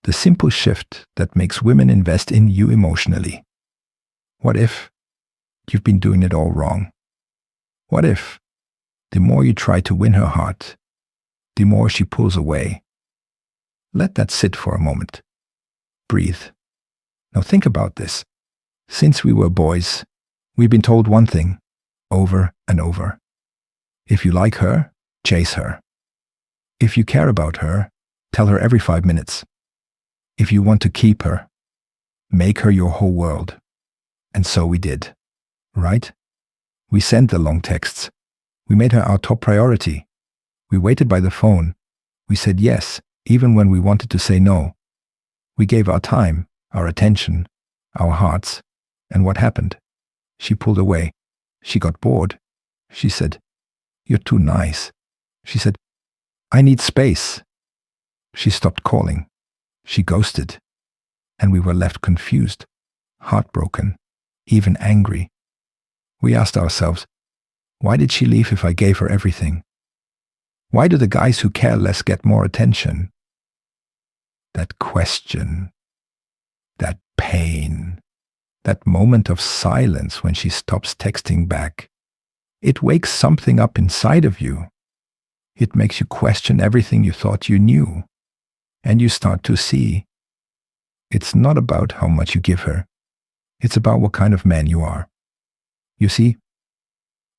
The simple shift that makes women invest in you emotionally. What if you've been doing it all wrong? What if the more you try to win her heart, the more she pulls away? Let that sit for a moment. Breathe. Now think about this. Since we were boys, we've been told one thing over and over. If you like her, chase her. If you care about her, tell her every 5 minutes. If you want to keep her, make her your whole world. And so we did, right? We sent the long texts. We made her our top priority. We waited by the phone. We said yes, even when we wanted to say no. We gave our time, our attention, our hearts. And what happened? She pulled away. She got bored. She said, "You're too nice." She said, "I need space." She stopped calling. She ghosted. And we were left confused, heartbroken, even angry. We asked ourselves, why did she leave if I gave her everything? Why do the guys who care less get more attention? That question, that pain, that moment of silence when she stops texting back, it wakes something up inside of you. It makes you question everything you thought you knew. And you start to see it's not about how much you give her. It's about what kind of man you are. You see,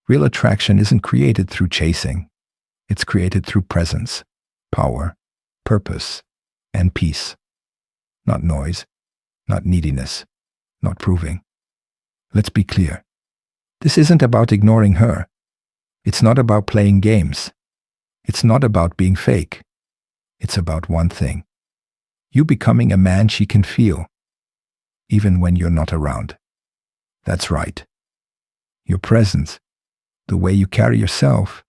real attraction isn't created through chasing. It's created through presence, power, purpose, and peace. Not noise, not neediness, not proving. Let's be clear. This isn't about ignoring her. It's not about playing games. It's not about being fake. It's about one thing. You becoming a man she can feel, even when you're not around. That's right. Your presence, the way you carry yourself,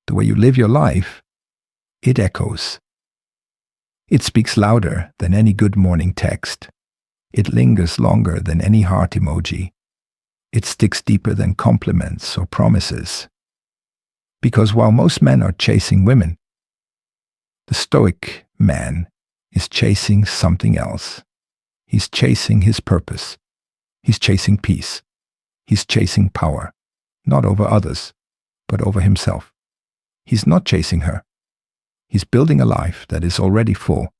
the way you live your life, it echoes. It speaks louder than any good morning text. It lingers longer than any heart emoji. It sticks deeper than compliments or promises. Because while most men are chasing women, the Stoic man is chasing something else. He's chasing his purpose. He's chasing peace. He's chasing power, not over others, but over himself. He's not chasing her. He's building a life that is already full,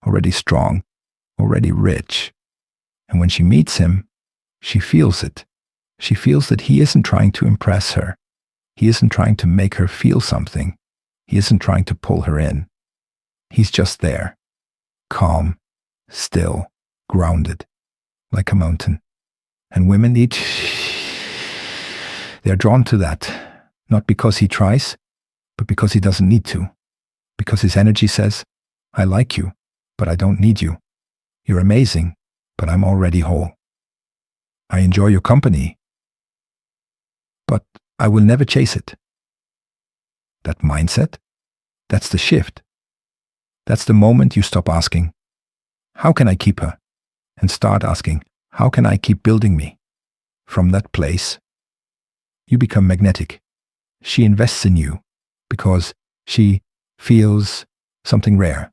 already strong, already rich. And when she meets him, she feels it. She feels that he isn't trying to impress her. He isn't trying to make her feel something. He isn't trying to pull her in. He's just there, calm, still, grounded, like a mountain. And women they're drawn to that, not because he tries, but because he doesn't need to. Because his energy says, I like you, but I don't need you. You're amazing, but I'm already whole. I enjoy your company, but I will never chase it. That mindset, that's the shift. That's the moment you stop asking, how can I keep her? And start asking, how can I keep building me? From that place, you become magnetic. She invests in you because she feels something rare.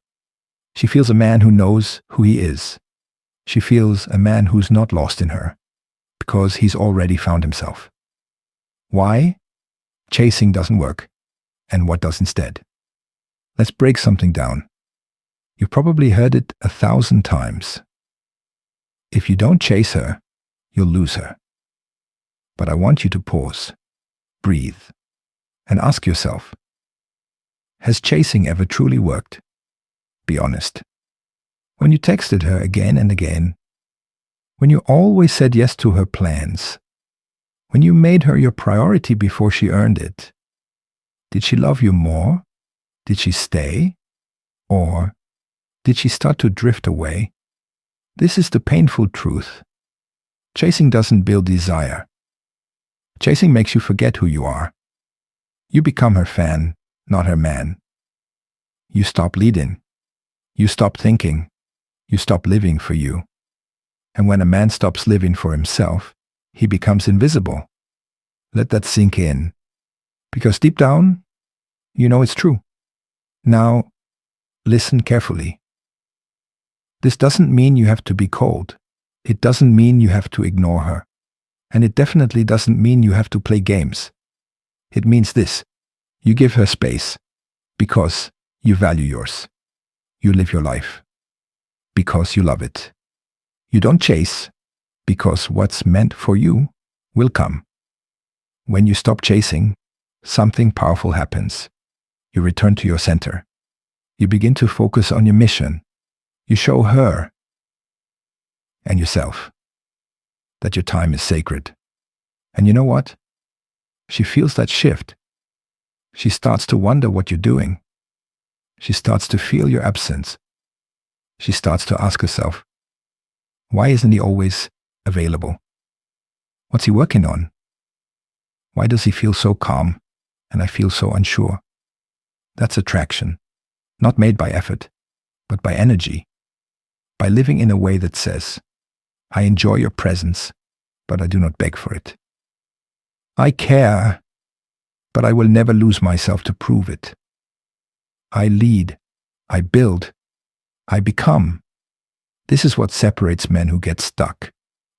She feels a man who knows who he is. She feels a man who's not lost in her because he's already found himself. Why? Chasing doesn't work. And what does instead? Let's break something down. You've probably heard it 1,000 times. If you don't chase her, you'll lose her. But I want you to pause, breathe, and ask yourself, has chasing ever truly worked? Be honest. When you texted her again and again, when you always said yes to her plans, when you made her your priority before she earned it, did she love you more? Did she stay? Or did she start to drift away? This is the painful truth. Chasing doesn't build desire. Chasing makes you forget who you are. You become her fan, not her man. You stop leading. You stop thinking. You stop living for you. And when a man stops living for himself, he becomes invisible. Let that sink in. Because deep down, you know it's true. Now, listen carefully. This doesn't mean you have to be cold. It doesn't mean you have to ignore her. And it definitely doesn't mean you have to play games. It means this: you give her space because you value yours. You live your life because you love it. You don't chase because what's meant for you will come. When you stop chasing, something powerful happens. You return to your center. You begin to focus on your mission. You show her and yourself that your time is sacred. And you know what? She feels that shift. She starts to wonder what you're doing. She starts to feel your absence. She starts to ask herself, why isn't he always available? What's he working on? Why does he feel so calm and I feel so unsure? That's attraction, not made by effort, but by energy, by living in a way that says, I enjoy your presence, but I do not beg for it. I care, but I will never lose myself to prove it. I lead, I build, I become. This is what separates men who get stuck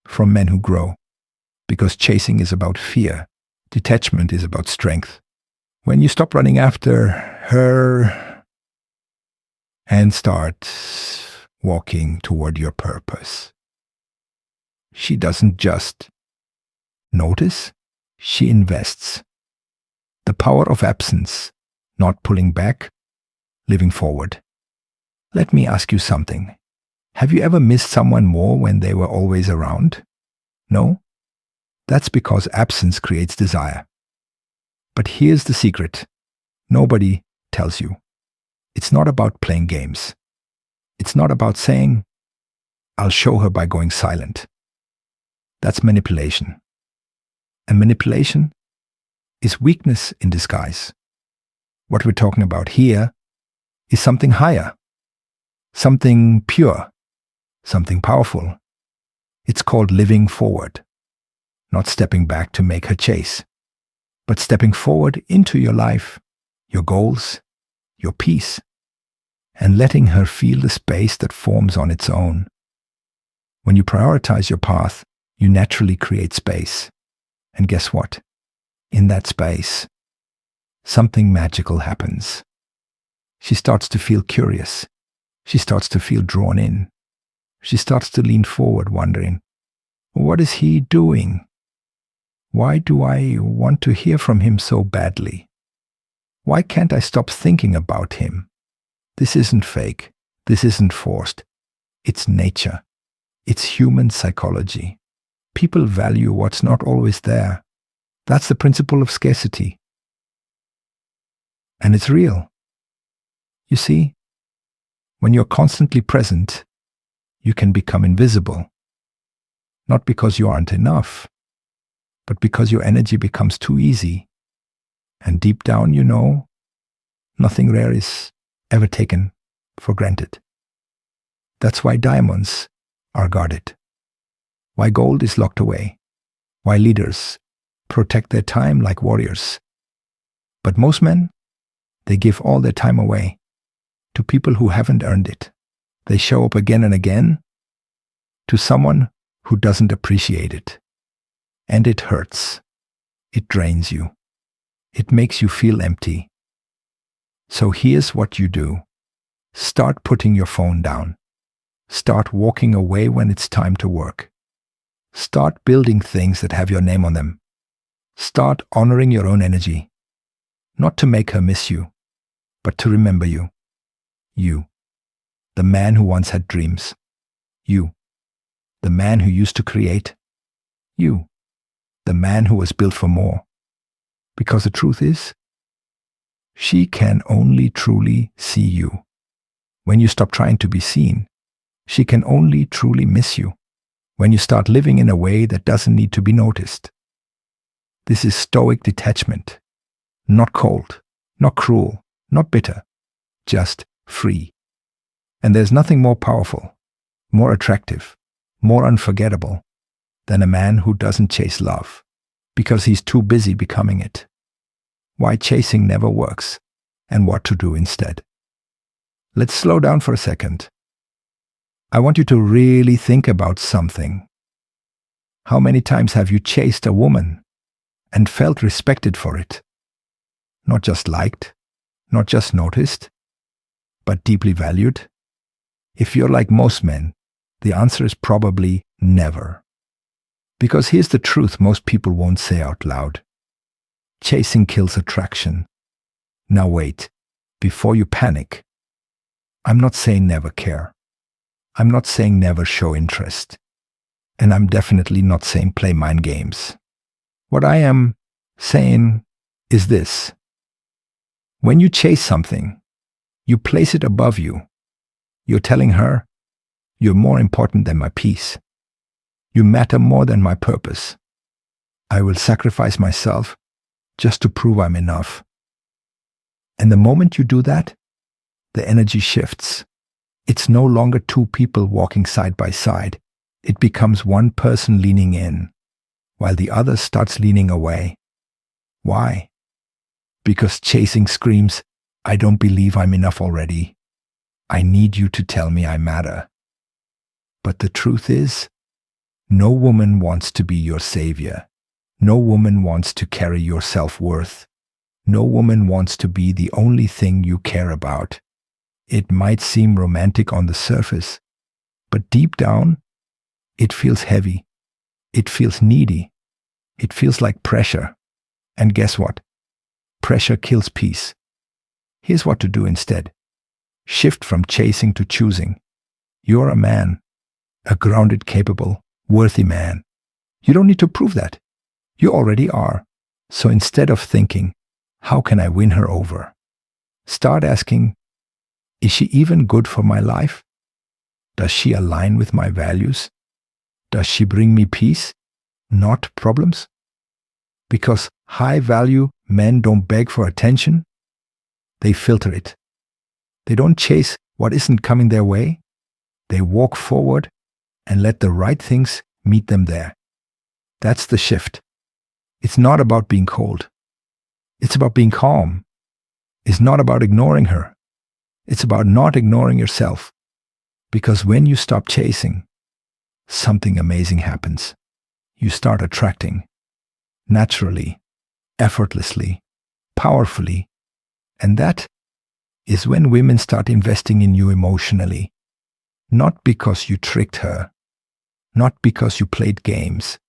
from men who grow, because chasing is about fear. Detachment is about strength. When you stop running after her and start walking toward your purpose, she doesn't just notice, she invests. The power of absence, not pulling back, living forward. Let me ask you something. Have you ever missed someone more when they were always around? No? That's because absence creates desire. But here's the secret. Nobody tells you. It's not about playing games. It's not about saying, I'll show her by going silent. That's manipulation. And manipulation is weakness in disguise. What we're talking about here is something higher, something pure, something powerful. It's called living forward, not stepping back to make her chase, but stepping forward into your life, your goals, your peace, and letting her feel the space that forms on its own. When you prioritize your path, you naturally create space. And guess what? In that space, something magical happens. She starts to feel curious. She starts to feel drawn in. She starts to lean forward, wondering, what is he doing? Why do I want to hear from him so badly? Why can't I stop thinking about him? This isn't fake. This isn't forced. It's nature. It's human psychology. People value what's not always there. That's the principle of scarcity. And it's real. You see, when you're constantly present, you can become invisible. Not because you aren't enough, but because your energy becomes too easy. And deep down, you know, nothing rare is ever taken for granted. That's why diamonds are guarded. Why gold is locked away. Why leaders protect their time like warriors. But most men, they give all their time away to people who haven't earned it. They show up again and again to someone who doesn't appreciate it. And it hurts. It drains you. It makes you feel empty. So here's what you do. Start putting your phone down. Start walking away when it's time to work. Start building things that have your name on them. Start honoring your own energy. Not to make her miss you, but to remember you. You, the man who once had dreams. You, the man who used to create. You, the man who was built for more. Because the truth is, she can only truly see you. When you stop trying to be seen, she can only truly miss you. When you start living in a way that doesn't need to be noticed. This is Stoic detachment. Not cold, not cruel, not bitter, just free. And there's nothing more powerful, more attractive, more unforgettable than a man who doesn't chase love because he's too busy becoming it. Why chasing never works and what to do instead. Let's slow down for a second. I want you to really think about something. How many times have you chased a woman and felt respected for it? Not just liked, not just noticed, but deeply valued? If you're like most men, the answer is probably never. Because here's the truth most people won't say out loud. Chasing kills attraction. Now wait, before you panic. I'm not saying never care. I'm not saying never show interest. And I'm definitely not saying play mind games. What I am saying is this. When you chase something, you place it above you. You're telling her, you're more important than my peace. You matter more than my purpose. I will sacrifice myself just to prove I'm enough. And the moment you do that, the energy shifts. It's no longer two people walking side by side. It becomes one person leaning in, while the other starts leaning away. Why? Because chasing screams, I don't believe I'm enough already. I need you to tell me I matter. But the truth is, no woman wants to be your savior. No woman wants to carry your self-worth. No woman wants to be the only thing you care about. It might seem romantic on the surface, but deep down, it feels heavy. It feels needy. It feels like pressure. And guess what? Pressure kills peace. Here's what to do instead. Shift from chasing to choosing. You're a man, a grounded, capable, worthy man. You don't need to prove that. You already are. So instead of thinking, how can I win her over? Start asking, is she even good for my life? Does she align with my values? Does she bring me peace, not problems? Because high-value men don't beg for attention. They filter it. They don't chase what isn't coming their way. They walk forward and let the right things meet them there. That's the shift. It's not about being cold. It's about being calm. It's not about ignoring her. It's about not ignoring yourself. Because when you stop chasing, something amazing happens. You start attracting. Naturally, effortlessly, powerfully. And that is when women start investing in you emotionally. Not because you tricked her. Not because you played games.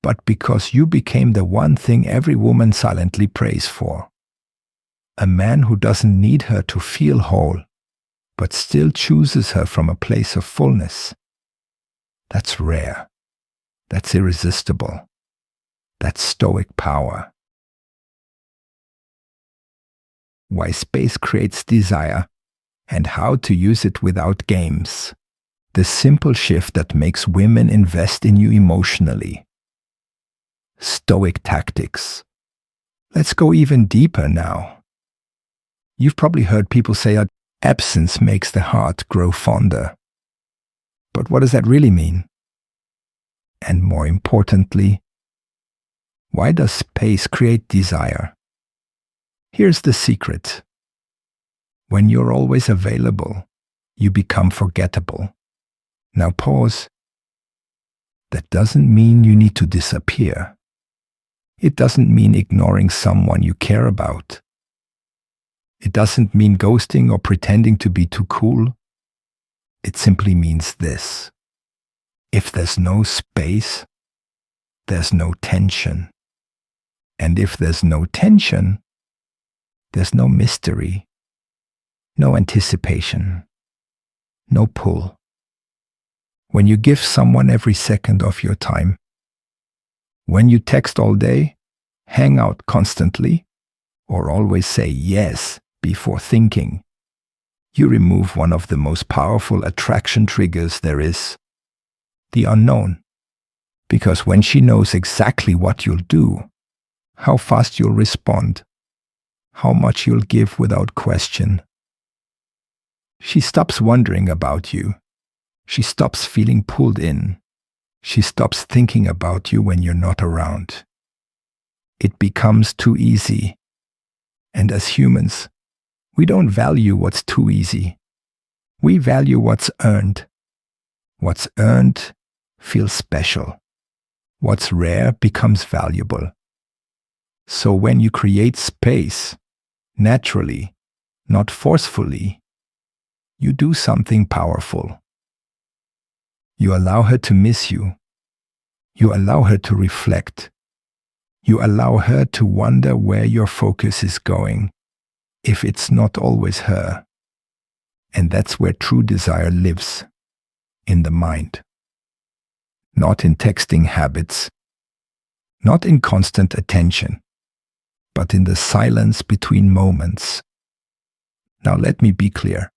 But because you became the one thing every woman silently prays for. A man who doesn't need her to feel whole, but still chooses her from a place of fullness. That's rare. That's irresistible. That's Stoic power. Why space creates desire and how to use it without games. The simple shift that makes women invest in you emotionally. Stoic tactics. Let's go even deeper now. You've probably heard people say that absence makes the heart grow fonder. But what does that really mean? And more importantly, why does space create desire? Here's the secret. When you're always available, you become forgettable. Now pause. That doesn't mean you need to disappear. It doesn't mean ignoring someone you care about. It doesn't mean ghosting or pretending to be too cool. It simply means this. If there's no space, there's no tension. And if there's no tension, there's no mystery, no anticipation, no pull. When you give someone every second of your time, when you text all day, hang out constantly, or always say yes before thinking, you remove one of the most powerful attraction triggers there is, the unknown. Because when she knows exactly what you'll do, how fast you'll respond, how much you'll give without question, she stops wondering about you. She stops feeling pulled in. She stops thinking about you when you're not around. It becomes too easy. And as humans, we don't value what's too easy. We value what's earned. What's earned feels special. What's rare becomes valuable. So when you create space, naturally, not forcefully, you do something powerful. You allow her to miss you. You allow her to reflect. You allow her to wonder where your focus is going, if it's not always her. And that's where true desire lives, in the mind. Not in texting habits, not in constant attention, but in the silence between moments. Now let me be clear.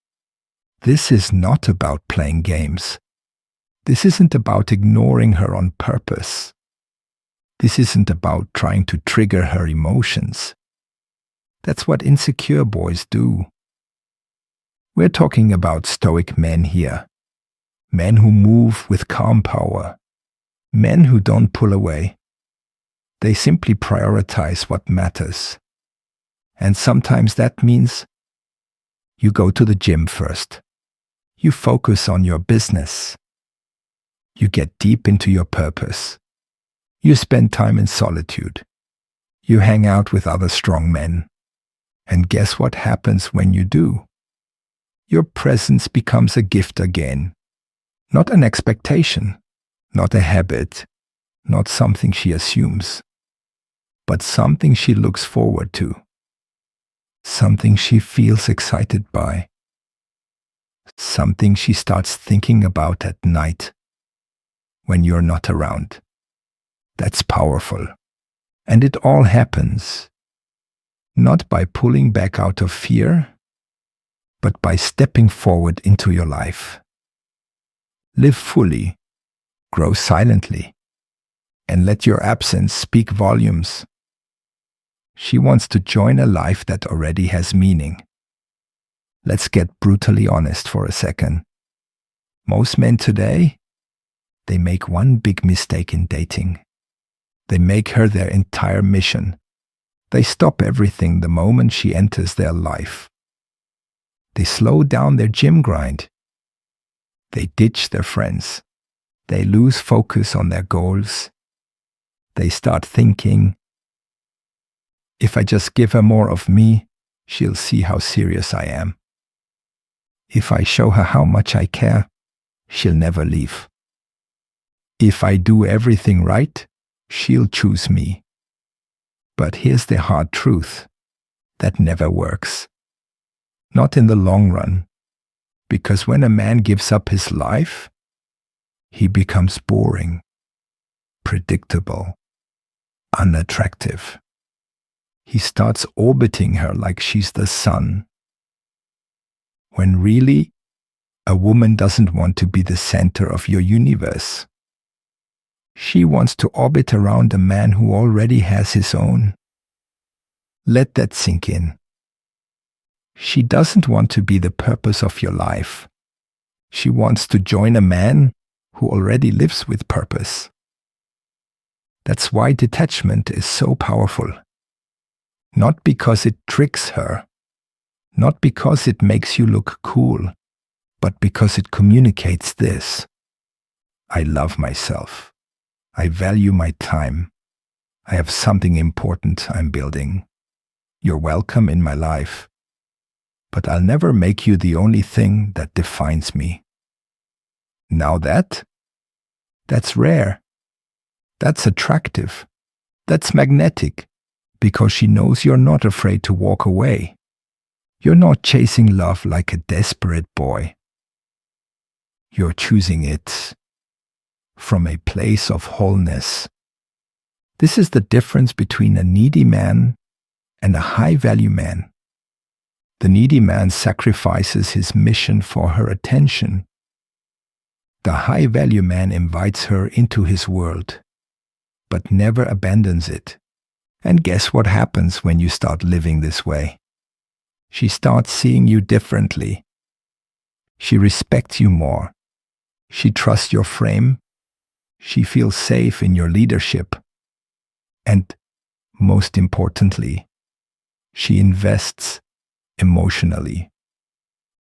This is not about playing games. This isn't about ignoring her on purpose. This isn't about trying to trigger her emotions. That's what insecure boys do. We're talking about stoic men here. Men who move with calm power. Men who don't pull away. They simply prioritize what matters. And sometimes that means you go to the gym first. You focus on your business. You get deep into your purpose. You spend time in solitude. You hang out with other strong men. And guess what happens when you do? Your presence becomes a gift again. Not an expectation, not a habit, not something she assumes, but something she looks forward to. Something she feels excited by. Something she starts thinking about at night when you're not around. That's powerful. And it all happens not by pulling back out of fear, but by stepping forward into your life. Live fully, grow silently, and let your absence speak volumes. She wants to join a life that already has meaning. Let's get brutally honest for a second. Most men today, they make one big mistake in dating. They make her their entire mission. They stop everything the moment she enters their life. They slow down their gym grind. They ditch their friends. They lose focus on their goals. They start thinking, if I just give her more of me, she'll see how serious I am. If I show her how much I care, she'll never leave. If I do everything right, she'll choose me. But here's the hard truth. That never works. Not in the long run. Because when a man gives up his life, he becomes boring, predictable, unattractive. He starts orbiting her like she's the sun. When really, a woman doesn't want to be the center of your universe. She wants to orbit around a man who already has his own. Let that sink in. She doesn't want to be the purpose of your life. She wants to join a man who already lives with purpose. That's why detachment is so powerful. Not because it tricks her, not because it makes you look cool, but because it communicates this. I love myself. I value my time. I have something important I'm building. You're welcome in my life. But I'll never make you the only thing that defines me. Now that's rare. That's attractive. That's magnetic. Because she knows you're not afraid to walk away. You're not chasing love like a desperate boy. You're choosing it from a place of wholeness. This is the difference between a needy man and a high-value man. The needy man sacrifices his mission for her attention. The high-value man invites her into his world, but never abandons it. And guess what happens when you start living this way? She starts seeing you differently. She respects you more. She trusts your frame. She feels safe in your leadership. And most importantly, she invests emotionally.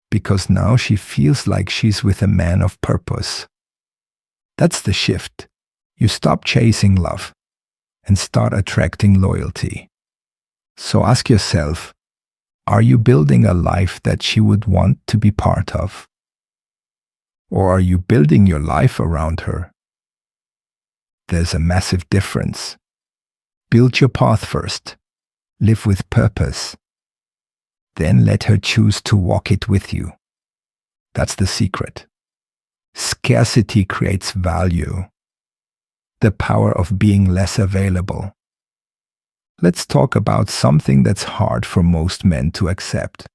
Because now she feels like she's with a man of purpose. That's the shift. You stop chasing love and start attracting loyalty. So ask yourself, are you building a life that she would want to be part of? Or are you building your life around her? There's a massive difference. Build your path first. Live with purpose. Then let her choose to walk it with you. That's the secret. Scarcity creates value. The power of being less available. Let's talk about something that's hard for most men to accept.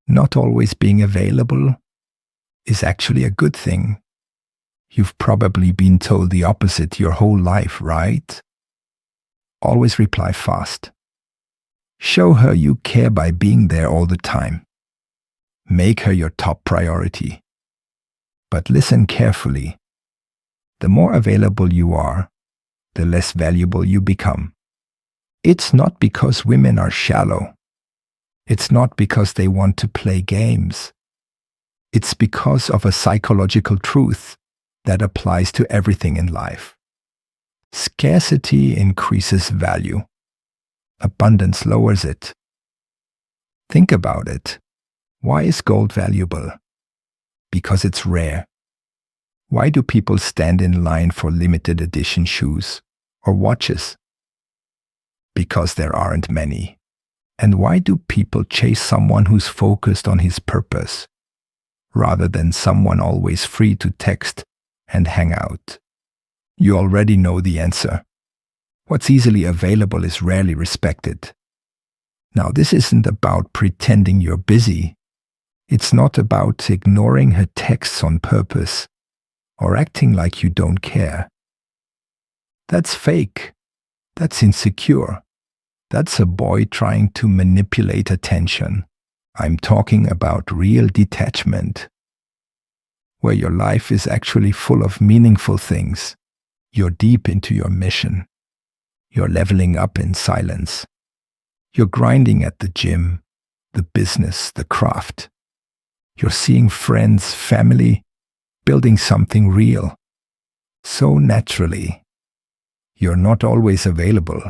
Not always being available is actually a good thing. You've probably been told the opposite your whole life, right? Always reply fast. Show her you care by being there all the time. Make her your top priority. But listen carefully. The more available you are, the less valuable you become. It's not because women are shallow. It's not because they want to play games. It's because of a psychological truth that applies to everything in life. Scarcity increases value. Abundance lowers it. Think about it. Why is gold valuable? Because it's rare. Why do people stand in line for limited edition shoes or watches? Because there aren't many. And why do people chase someone who's focused on his purpose, rather than someone always free to text and hang out? You already know the answer. What's easily available is rarely respected. Now, this isn't about pretending you're busy. It's not about ignoring her texts on purpose or acting like you don't care. That's fake. That's insecure. That's a boy trying to manipulate attention. I'm talking about real detachment, where your life is actually full of meaningful things. You're deep into your mission. You're leveling up in silence. You're grinding at the gym, the business, the craft. You're seeing friends, family, building something real. So naturally. You're not always available.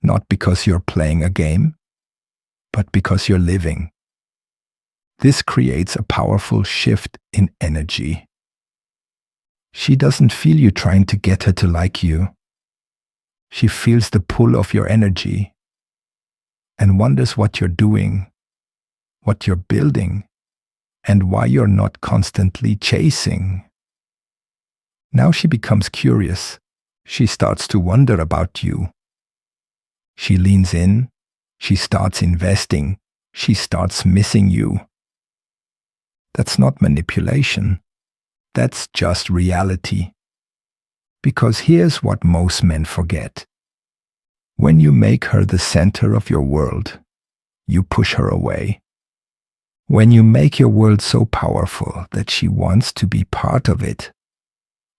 Not because you're playing a game, but because you're living. This creates a powerful shift in energy. She doesn't feel you trying to get her to like you. She feels the pull of your energy and wonders what you're doing, what you're building, and why you're not constantly chasing. Now she becomes curious. She starts to wonder about you. She leans in. She starts investing. She starts missing you. That's not manipulation. That's just reality. Because here's what most men forget. When you make her the center of your world, you push her away. When you make your world so powerful that she wants to be part of it,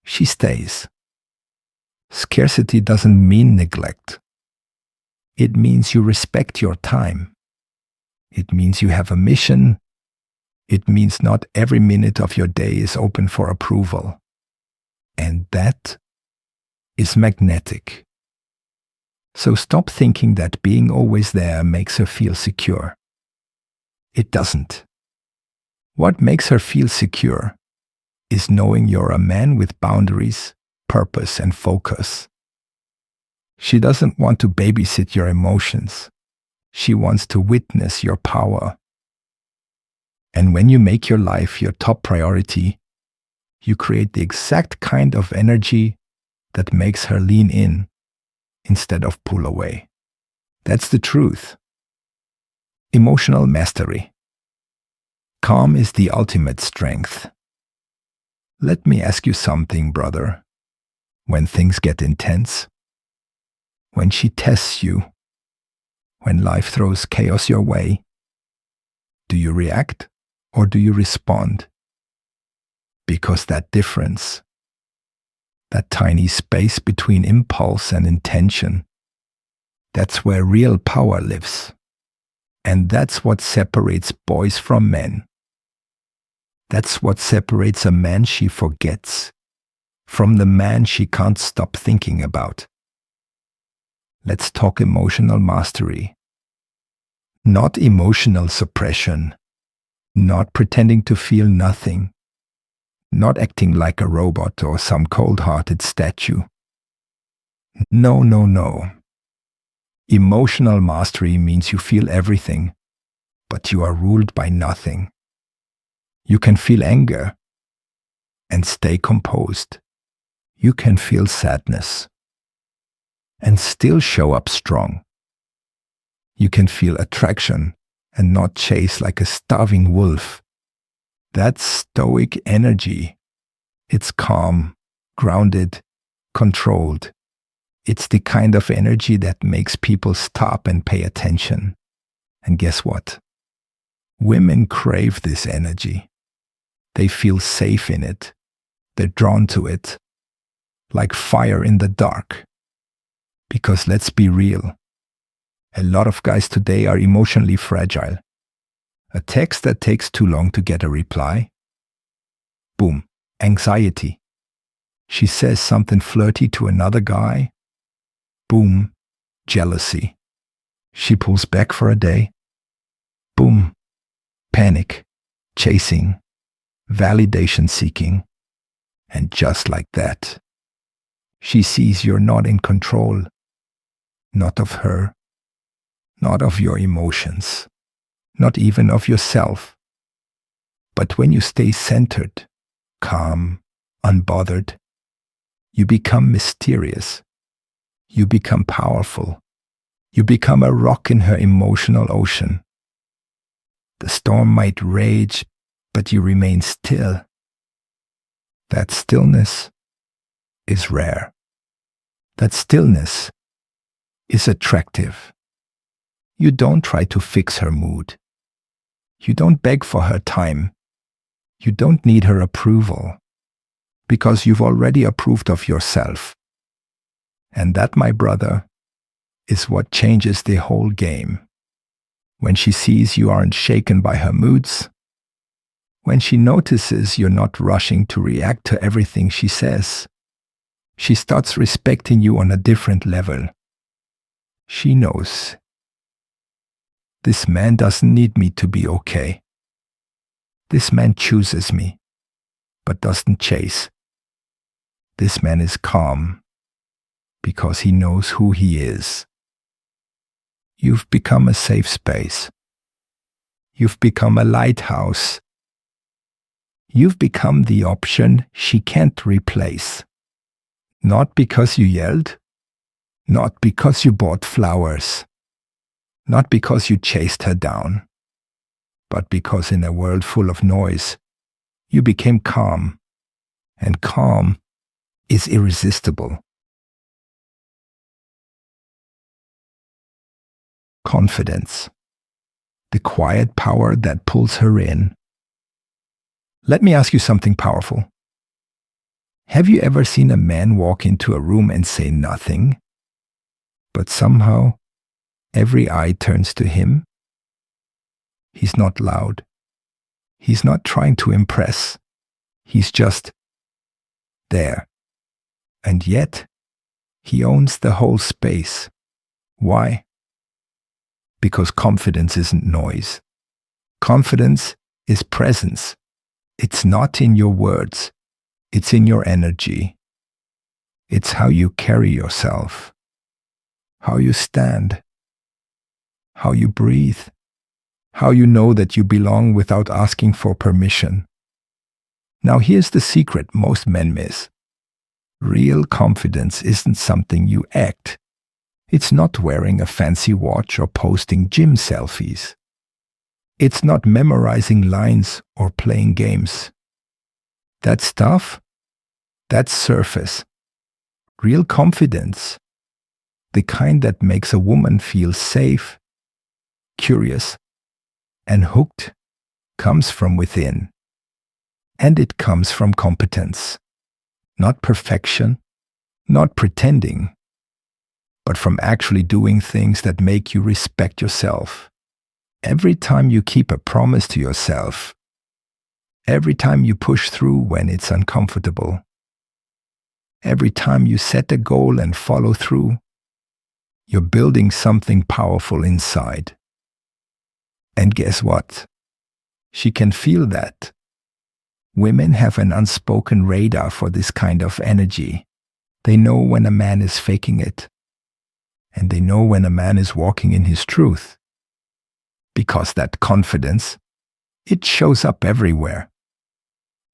she stays. Scarcity doesn't mean neglect. It means you respect your time. It means you have a mission. It means not every minute of your day is open for approval. And that is magnetic. So stop thinking that being always there makes her feel secure. It doesn't. What makes her feel secure is knowing you're a man with boundaries, purpose, and focus. She doesn't want to babysit your emotions. She wants to witness your power. And when you make your life your top priority, you create the exact kind of energy that makes her lean in instead of pull away. That's the truth. Emotional mastery. Calm is the ultimate strength. Let me ask you something, brother. When things get intense, when she tests you, when life throws chaos your way, do you react or do you respond? Because that difference, that tiny space between impulse and intention, that's where real power lives. And that's what separates boys from men. That's what separates a man she forgets from the man she can't stop thinking about. Let's talk emotional mastery. Not emotional suppression. Not pretending to feel nothing. Not acting like a robot or some cold-hearted statue. No, no, no. Emotional mastery means you feel everything, but you are ruled by nothing. You can feel anger and stay composed. You can feel sadness and still show up strong. You can feel attraction and not chase like a starving wolf. That's stoic energy. It's calm, grounded, controlled. It's the kind of energy that makes people stop and pay attention. And guess what? Women crave this energy. They feel safe in it. They're drawn to it. Like fire in the dark. Because let's be real. A lot of guys today are emotionally fragile. A text that takes too long to get a reply. Boom, anxiety. She says something flirty to another guy. Boom, jealousy. She pulls back for a day. Boom, panic, chasing, validation seeking. And just like that, she sees you're not in control. Not of her. Not of your emotions. Not even of yourself. But when you stay centered, calm, unbothered, you become mysterious. You become powerful. You become a rock in her emotional ocean. The storm might rage, but you remain still. That stillness is rare. That stillness is attractive. You don't try to fix her mood. You don't beg for her time. You don't need her approval, because you've already approved of yourself. And that, my brother, is what changes the whole game. When she sees you aren't shaken by her moods, when she notices you're not rushing to react to everything she says, she starts respecting you on a different level. She knows. This man doesn't need me to be okay. This man chooses me, but doesn't chase. This man is calm, because he knows who he is. You've become a safe space. You've become a lighthouse. You've become the option she can't replace. Not because you yelled, not because you bought flowers, not because you chased her down, but because in a world full of noise, you became calm, and calm is irresistible. Confidence, the quiet power that pulls her in. Let me ask you something powerful. Have you ever seen a man walk into a room and say nothing, but somehow every eye turns to him? He's not loud. He's not trying to impress. He's just there. And yet, he owns the whole space. Why? Because confidence isn't noise. Confidence is presence. It's not in your words. It's in your energy. It's how you carry yourself, how you stand, how you breathe, how you know that you belong without asking for permission. Now here's the secret most men miss. Real confidence isn't something you act. It's not wearing a fancy watch or posting gym selfies. It's not memorizing lines or playing games. That stuff, that's surface. Real confidence, the kind that makes a woman feel safe, curious, and hooked, comes from within. And it comes from competence. Not perfection, not pretending, but from actually doing things that make you respect yourself. Every time you keep a promise to yourself, every time you push through when it's uncomfortable, Every time you set a goal and follow through, you're building something powerful inside. And guess what? She can feel that. Women have an unspoken radar for this kind of energy. They know when a man is faking it. And they know when a man is walking in his truth. Because that confidence, it shows up everywhere.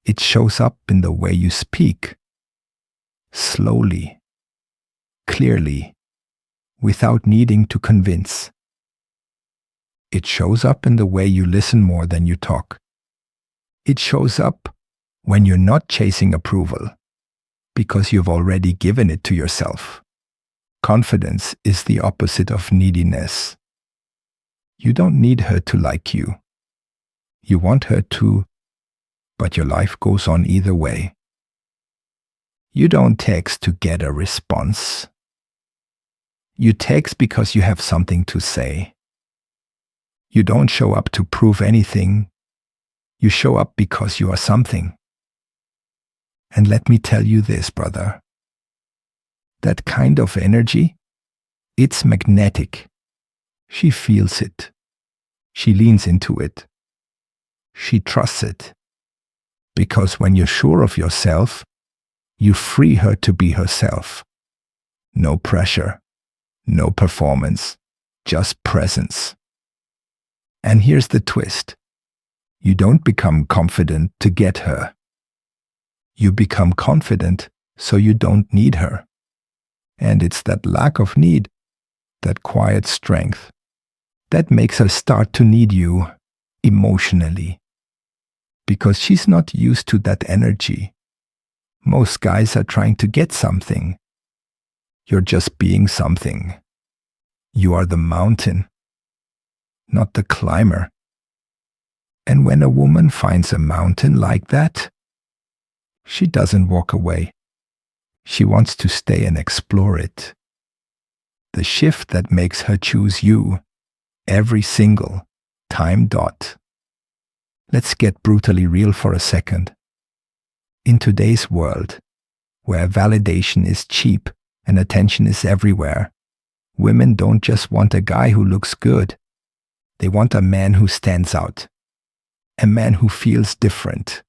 It shows up in the way you speak. Slowly, clearly, without needing to convince. It shows up in the way you listen more than you talk. It shows up when you're not chasing approval, because you've already given it to yourself. Confidence is the opposite of neediness. You don't need her to like you. You want her to, but your life goes on either way. You don't text to get a response. You text because you have something to say. You don't show up to prove anything. You show up because you are something. And let me tell you this, brother. That kind of energy, it's magnetic. She feels it. She leans into it. She trusts it. Because when you're sure of yourself, you free her to be herself. No pressure, no performance, just presence. And here's the twist. You don't become confident to get her. You become confident so you don't need her. And it's that lack of need, that quiet strength, that makes her start to need you emotionally. Because she's not used to that energy. Most guys are trying to get something. You're just being something. You are the mountain, not the climber. And when a woman finds a mountain like that, she doesn't walk away. She wants to stay and explore it. The shift that makes her choose you every single time dot. Let's get brutally real for a second. In today's world, where validation is cheap and attention is everywhere, women don't just want a guy who looks good. They want a man who stands out. A man who feels different.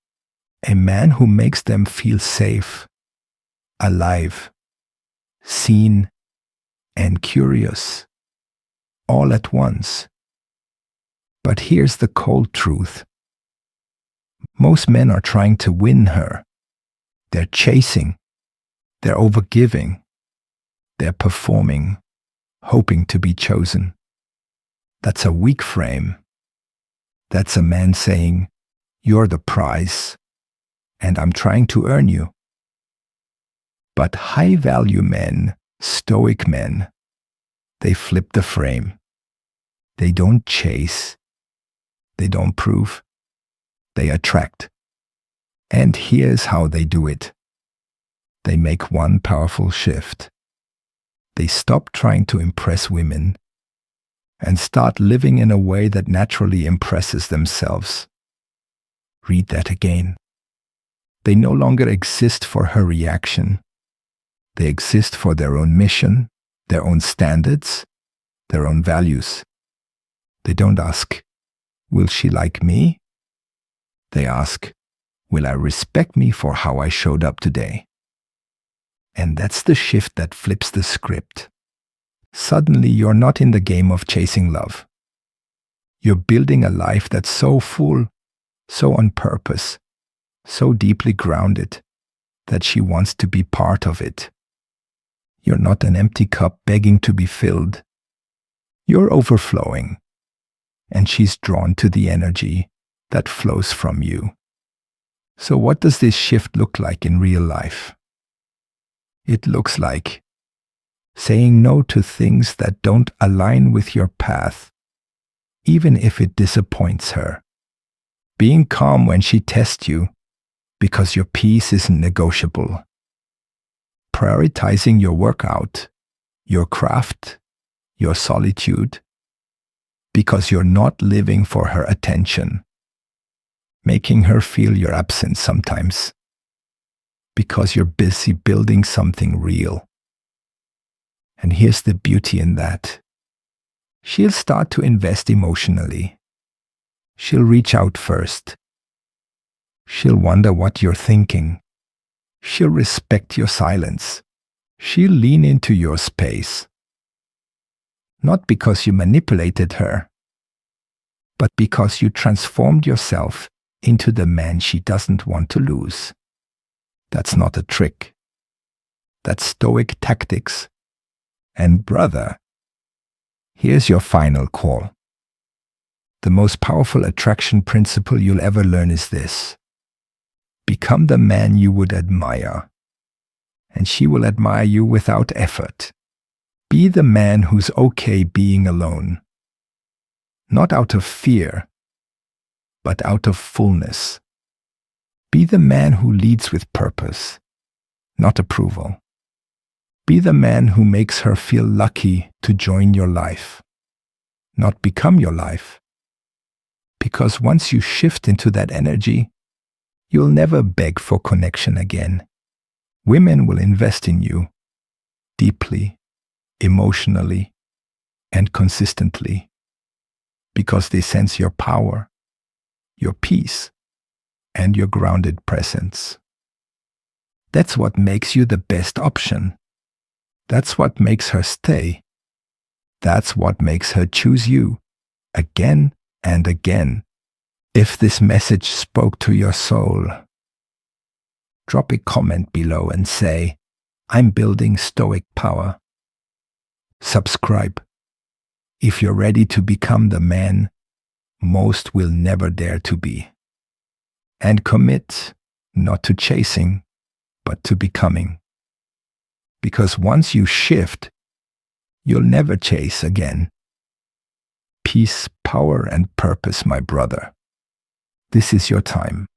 A man who makes them feel safe, alive, seen, and curious, all at once. But here's the cold truth. Most men are trying to win her. They're chasing. They're overgiving. They're performing, hoping to be chosen. That's a weak frame. That's a man saying, "You're the prize, and I'm trying to earn you." But high-value men, stoic men, they flip the frame. They don't chase. They don't prove. They attract. And here's how they do it. They make one powerful shift. They stop trying to impress women and start living in a way that naturally impresses themselves. Read that again. They no longer exist for her reaction. They exist for their own mission, their own standards, their own values. They don't ask, "Will she like me?" They ask, "Will I respect me for how I showed up today?" And that's the shift that flips the script. Suddenly you're not in the game of chasing love. You're building a life that's so full, so on purpose, so deeply grounded, that she wants to be part of it. You're not an empty cup begging to be filled. You're overflowing, and she's drawn to the energy that flows from you. So what does this shift look like in real life? It looks like saying no to things that don't align with your path, even if it disappoints her. Being calm when she tests you, because your peace isn't negotiable. Prioritizing your workout, your craft, your solitude, because you're not living for her attention. Making her feel your absence sometimes, because you're busy building something real. And here's the beauty in that. She'll start to invest emotionally. She'll reach out first. She'll wonder what you're thinking. She'll respect your silence. She'll lean into your space. Not because you manipulated her, but because you transformed yourself into the man she doesn't want to lose. That's not a trick. That's Stoic tactics. And brother, here's your final call. The most powerful attraction principle you'll ever learn is this. Become the man you would admire, and she will admire you without effort. Be the man who's okay being alone. Not out of fear, but out of fullness. Be the man who leads with purpose, not approval. Be the man who makes her feel lucky to join your life, not become your life. Because once you shift into that energy, you'll never beg for connection again. Women will invest in you deeply, emotionally, and consistently because they sense your power, your peace, and your grounded presence. That's what makes you the best option. That's what makes her stay. That's what makes her choose you again and again. If this message spoke to your soul, drop a comment below and say, I'm building Stoic power. Subscribe if you're ready to become the man most will never dare to be. And commit not to chasing, but to becoming. Because once you shift, you'll never chase again. Peace, power, and purpose, my brother. This is your time.